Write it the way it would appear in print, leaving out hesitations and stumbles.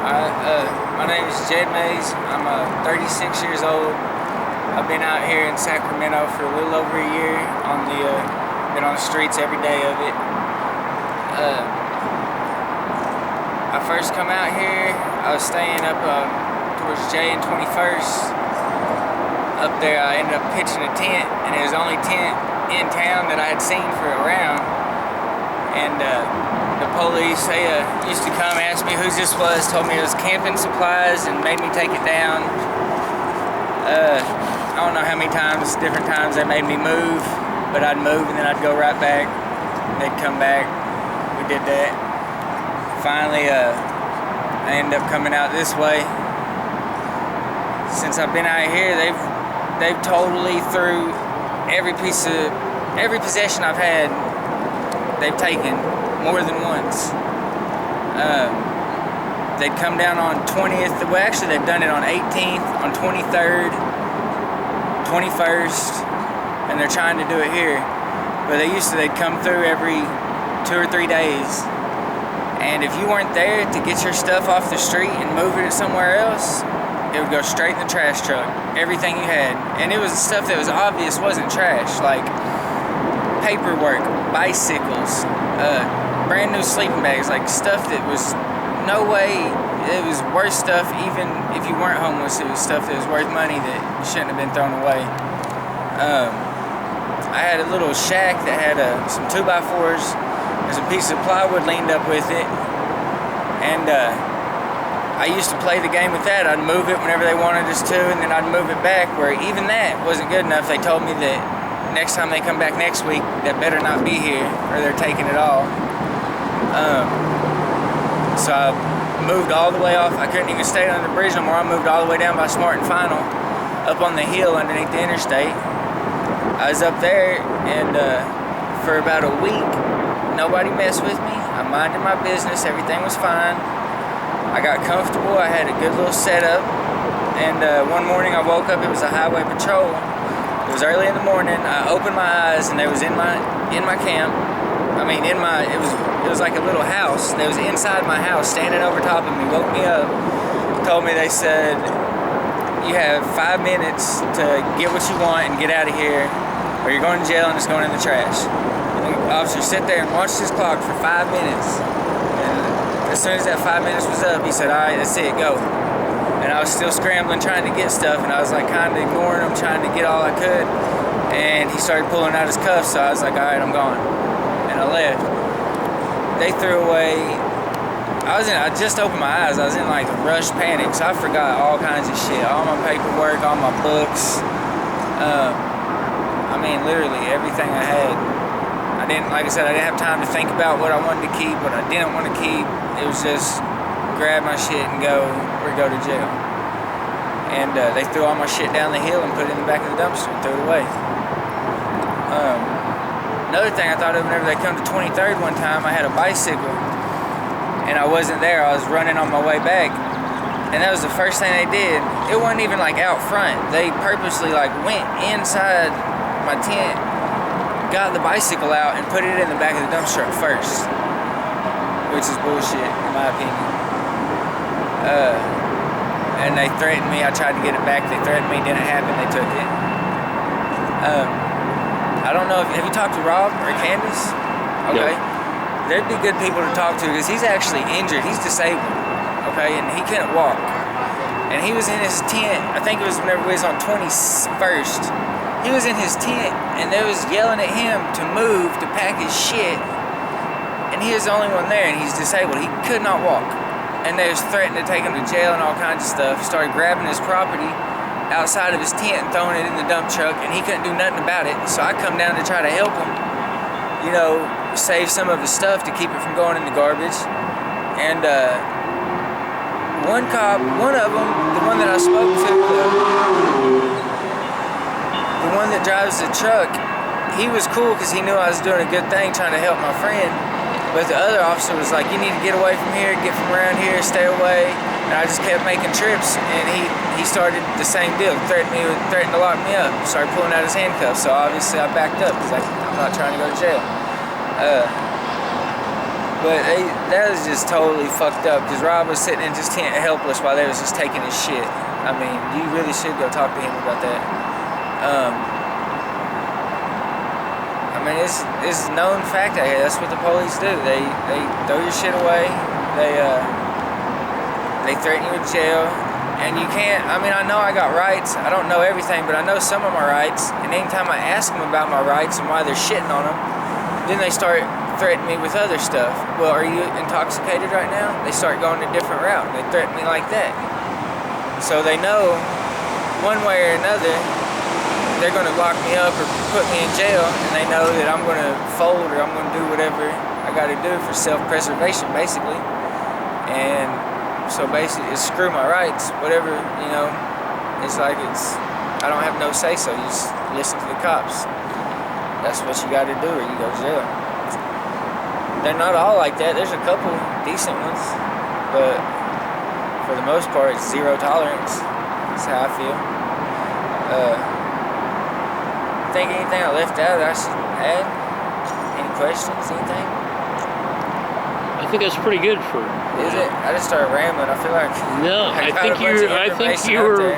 My name is Jed Mays. I'm 36 years old. I've been out here in Sacramento for a little over a year. Been on the streets every day of it. I first come out here, I was staying up towards J and 21st. Up there I ended up pitching a tent, and it was the only tent in town that I had seen for a round. And the police, they used to come, ask me who this was, told me it was camping supplies, and made me take it down. I don't know how many times, different times they made me move, but I'd move and then I'd go right back. They'd come back. We did that. Finally, I ended up coming out this way. Since I've been out here, they've totally threw every possession I've had. They've taken more than once. They'd come down on 20th. Well, actually, they've done it on 18th, on 23rd, 21st, and they're trying to do it here. But they'd come through every 2 or 3 days. And if you weren't there to get your stuff off the street and move it somewhere else, it would go straight in the trash truck. Everything you had. And it was stuff that was obvious wasn't trash, like paperwork, bicycles, brand new sleeping bags, like stuff that was no way, it was worth stuff. Even if you weren't homeless, it was stuff that was worth money that shouldn't have been thrown away. I had a little shack that had some 2x4s. There's a piece of plywood leaned up with it, and I used to play the game with that. I'd move it whenever they wanted us to, and then I'd move it back, where even that wasn't good enough. They told me that next time they come back next week, that better not be here, or they're taking it all. So I moved all the way off. I couldn't even stay under the bridge no more. I moved all the way down by Smart and Final, up on the hill underneath the interstate. I was up there, and for about a week, nobody messed with me. I minded my business. Everything was fine. I got comfortable. I had a good little setup. And one morning I woke up. It was a highway patrol. It was early in the morning. I opened my eyes, and they was in my camp. I mean, it was like a little house. They was inside my house, standing over top of me. Woke me up. Told me, they said, you have 5 minutes to get what you want and get out of here, or you're going to jail and it's going in the trash. And the officer sat there and watched his clock for 5 minutes. And as soon as that 5 minutes was up, he said, all right, that's it, go. And I was still scrambling, trying to get stuff, and I was like kind of ignoring him, trying to get all I could. And he started pulling out his cuffs, so I was like, all right, I'm gone. And I left. They threw away, I just opened my eyes. I was in like a rush panic, so I forgot all kinds of shit. All my paperwork, all my books. I mean, literally everything I had. Like I said, I didn't have time to think about what I wanted to keep, what I didn't want to keep. It was just grab my shit and go, or go to jail. And they threw all my shit down the hill and put it in the back of the dumpster and threw it away. Another thing I thought of, whenever they come to 23rd one time, I had a bicycle, and I wasn't there. I was running on my way back, and that was the first thing they did. It wasn't even like out front. They purposely like went inside my tent, got the bicycle out, and put it in the back of the dump truck first, which is bullshit in my opinion. And they threatened me. I tried to get it back. They threatened me. Didn't happen. They took it. I don't know, have you talked to Rob or Candace? Okay. Yep. They'd be good people to talk to, because he's actually injured. He's disabled, okay, and he couldn't walk. And he was in his tent, I think it was whenever we was on 21st. He was in his tent, and they was yelling at him to move, to pack his shit. And he was the only one there, and he's disabled. He could not walk. And they was threatening to take him to jail and all kinds of stuff. Started grabbing his property outside of his tent and throwing it in the dump truck, and he couldn't do nothing about it. So I come down to try to help him, you know, save some of his stuff to keep it from going in the garbage. And one cop, one of them, the one that I spoke to, the one that drives the truck, he was cool because he knew I was doing a good thing, trying to help my friend. But the other officer was like, you need to get away from here, get from around here, stay away. And I just kept making trips, and he started the same deal, threatened to lock me up, started pulling out his handcuffs. So obviously I backed up, because I'm not trying to go to jail. But that was just totally fucked up because Rob was sitting in just helpless while they was just taking his shit. I mean, you really should go talk to him about that. I mean, it's a known fact out here. That's what the police do. They throw your shit away. They threaten you with jail. And you can't, I mean, I know I got rights. I don't know everything, but I know some of my rights. And anytime I ask them about my rights and why they're shitting on them, then they start threatening me with other stuff. Well, are you intoxicated right now? They start going a different route. They threaten me like that. So they know one way or another they're going to lock me up or put me in jail, and they know that I'm going to fold or I'm going to do whatever I got to do for self-preservation, basically. And so basically, it's screw my rights, whatever, you know. It's like I don't have no say-so. You just listen to the cops. That's what you got to do, or you go to jail. They're not all like that. There's a couple decent ones, but for the most part, it's zero tolerance. That's how I feel. Think anything I left out that I should add? Any questions? Anything? I think that's pretty good for. Is it? I just started rambling. I feel like no. I think you were